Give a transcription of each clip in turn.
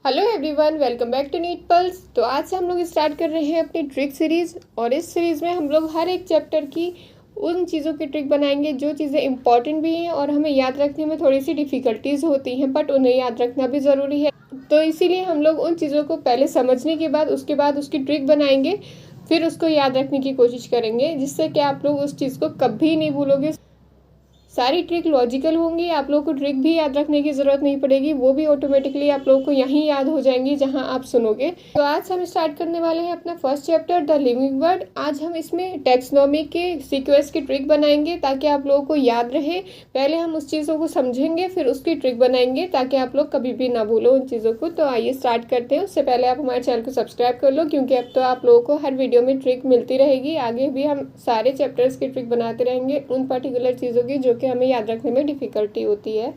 Hello everyone, welcome back to NEET pulse. तो आज से हम लोग स्टार्ट कर रहे हैं अपनी ट्रिक सीरीज़ और इस सीरीज़ में हम लोग हर एक चैप्टर की उन चीज़ों की ट्रिक बनाएंगे जो चीज़ें इंपॉर्टेंट भी हैं और हमें याद रखने में थोड़ी सी डिफ़िकल्टीज़ होती हैं, बट उन्हें याद रखना भी ज़रूरी है। तो इसीलिए हम लोग उन चीज़ों को पहले समझने के बाद उसके बाद उसकी ट्रिक बनाएंगे, फिर उसको याद रखने की कोशिश करेंगे, जिससे कि आप लोग उस चीज़ को कभी नहीं भूलोगे। सारी ट्रिक लॉजिकल होंगी, आप लोगों को ट्रिक भी याद रखने की ज़रूरत नहीं पड़ेगी, वो भी ऑटोमेटिकली आप लोगों को यहीं याद हो जाएंगी जहां आप सुनोगे। तो आज हम स्टार्ट करने वाले हैं अपना first chapter the living word. आज हम इसमें टैक्सोनॉमी के सीक्वेंस की ट्रिक बनाएंगे ताकि आप लोगों को याद रहे। पहले हम उस चीज़ों को समझेंगे, फिर उसकी ट्रिक बनाएंगे ताकि आप लोग कभी भी ना भूलो उन चीज़ों को। तो आइए स्टार्ट करते हैं। उससे पहले आप हमारे चैनल को सब्सक्राइब कर लो, क्योंकि अब तो आप लोगों को हर वीडियो में ट्रिक मिलती रहेगी। आगे भी हम सारे चैप्टर्स की ट्रिक बनाते रहेंगे उन पर्टिकुलर चीज़ों की जो कि हमें याद रखने में डिफ़िकल्टी होती है।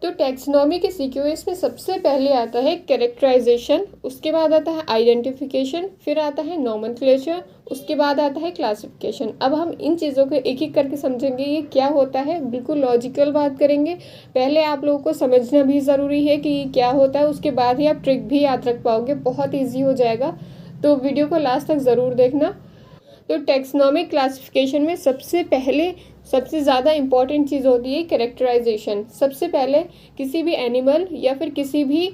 तो टैक्सोनॉमी के सीक्वेंस में सबसे पहले आता है कैरेक्टराइजेशन, उसके बाद आता है आइडेंटिफिकेशन, फिर आता है नॉमेनक्लेचर, उसके बाद आता है क्लासिफिकेशन। अब हम इन चीज़ों को एक एक करके समझेंगे ये क्या होता है, बिल्कुल लॉजिकल बात करेंगे। पहले आप लोगों को समझना भी ज़रूरी है कि ये क्या होता है, उसके बाद ही आप ट्रिक भी याद रख पाओगे, बहुत ईजी हो जाएगा। तो वीडियो को लास्ट तक ज़रूर देखना। तो टैक्सोनॉमिक क्लासिफिकेशन में सबसे ज़्यादा इम्पॉर्टेंट चीज़ होती है कैरेक्टराइजेशन। सबसे पहले किसी भी एनिमल या फिर किसी भी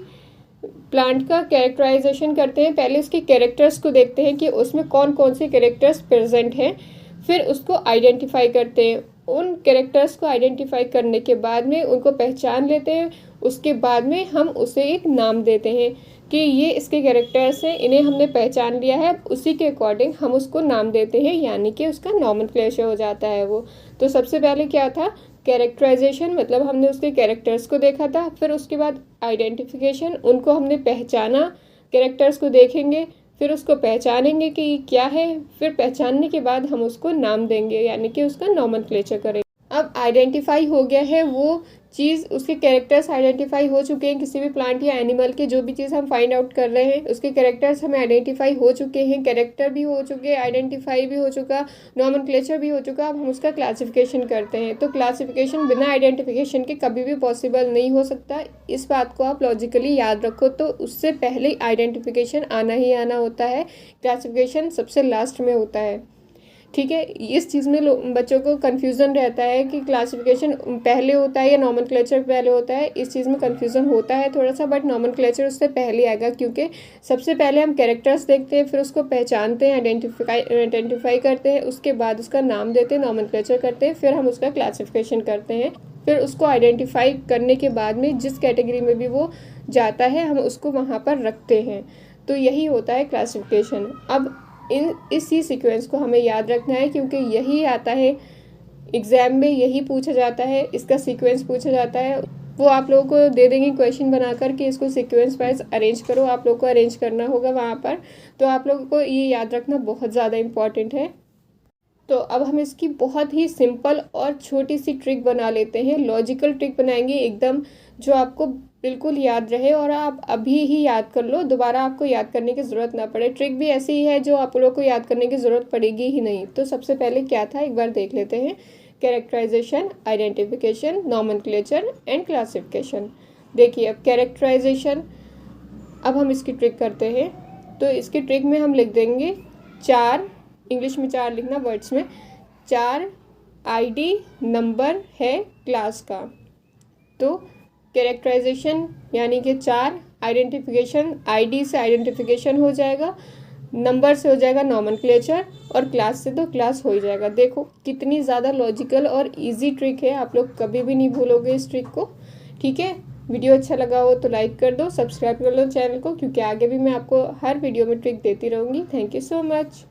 प्लांट का कैरेक्टराइजेशन करते हैं। पहले उसके कैरेक्टर्स को देखते हैं कि उसमें कौन कौन से कैरेक्टर्स प्रेजेंट हैं, फिर उसको आइडेंटिफाई करते हैं। उन कैरेक्टर्स को आइडेंटिफाई करने के बाद में उनको पहचान लेते हैं। उसके बाद में हम उसे एक नाम देते हैं कि ये इसके कैरेक्टर्स हैं, इन्हें हमने पहचान लिया है, उसी के अकॉर्डिंग हम उसको नाम देते हैं, यानी कि उसका नॉमेनक्लेचर हो जाता है वो। तो सबसे पहले क्या था, कैरेक्टराइजेशन, मतलब हमने उसके कैरेक्टर्स को देखा था। फिर उसके बाद आइडेंटिफिकेशन, उनको हमने पहचाना, कैरेक्टर्स को देखेंगे, फिर उसको पहचानेंगे कि क्या है, फिर पहचानने के बाद हम उसको नाम देंगे, यानी कि उसका नॉमेनक्लेचर करेंगे। अब आइडेंटिफाई हो गया है वो चीज़, उसके कैरेक्टर्स आइडेंटिफाई हो चुके हैं। किसी भी प्लांट या एनिमल के जो भी चीज़ हम फाइंड आउट कर रहे हैं उसके कैरेक्टर्स हमें आइडेंटिफाई हो चुके हैं, कैरेक्टर भी हो चुके, आइडेंटिफाई भी हो चुका, नॉमेनक्लेचर भी हो चुका। अब हम उसका क्लासिफिकेशन करते हैं। तो क्लासिफिकेशन बिना आइडेंटिफिकेशन के कभी भी पॉसिबल नहीं हो सकता, इस बात को आप लॉजिकली याद रखो। तो उससे पहले आइडेंटिफिकेशन आना ही आना होता है, क्लासिफिकेशन सबसे लास्ट में होता है। ठीक है, इस चीज़ में बच्चों को कन्फ्यूज़न रहता है कि क्लासिफिकेशन पहले होता है या नॉमेनक्लेचर पहले होता है। इस चीज़ में कन्फ्यूज़न होता है थोड़ा सा, बट नॉमेनक्लेचर उससे पहले आएगा, क्योंकि सबसे पहले हम कैरेक्टर्स देखते हैं, फिर उसको पहचानते हैं, आइडेंटिफाई करते हैं, उसके बाद उसका नाम देते हैं, नॉमेनक्लेचर करते हैं, फिर हम उसका क्लासिफिकेशन करते हैं। फिर उसको आइडेंटिफाई करने के बाद में जिस कैटेगरी में भी वो जाता है हम उसको वहाँ पर रखते हैं। तो यही होता है क्लासिफिकेशन। अब इसी सीक्वेंस को हमें याद रखना है, क्योंकि यही आता है एग्ज़ाम में, यही पूछा जाता है, इसका सीक्वेंस पूछा जाता है। वो आप लोगों को दे देंगे क्वेश्चन बनाकर कि इसको सीक्वेंस वाइज अरेंज करो, आप लोगों को अरेंज करना होगा वहाँ पर। तो आप लोगों को ये याद रखना बहुत ज़्यादा इम्पॉर्टेंट है। तो अब हम इसकी बहुत ही सिंपल और छोटी सी ट्रिक बना लेते हैं, लॉजिकल ट्रिक बनाएंगे एकदम, जो आपको बिल्कुल याद रहे और आप अभी ही याद कर लो, दोबारा आपको याद करने की ज़रूरत ना पड़े। ट्रिक भी ऐसी ही है जो आप लोगों को याद करने की ज़रूरत पड़ेगी ही नहीं। तो सबसे पहले क्या था एक बार देख लेते हैं, characterisation, identification, nomenclature and classification. देखिए अब कैरेक्टराइजेशन, अब हम इसकी ट्रिक करते हैं। तो इसकी ट्रिक में हम लिख देंगे 4, इंग्लिश में 4 लिखना, वर्ड्स में 4 आईडी नंबर है क्लास का। तो कैरेक्टराइजेशन यानी कि 4, आइडेंटिफिकेशन, आईडी से आइडेंटिफिकेशन हो जाएगा, नंबर से हो जाएगा नॉमेनक्लेचर, और क्लास से तो क्लास हो ही जाएगा। देखो कितनी ज़्यादा लॉजिकल और इजी ट्रिक है, आप लोग कभी भी नहीं भूलोगे इस ट्रिक को। ठीक है, वीडियो अच्छा लगा हो तो लाइक कर दो, सब्सक्राइब कर लो चैनल को, क्योंकि आगे भी मैं आपको हर वीडियो में ट्रिक देती रहूँगी। Thank you so much.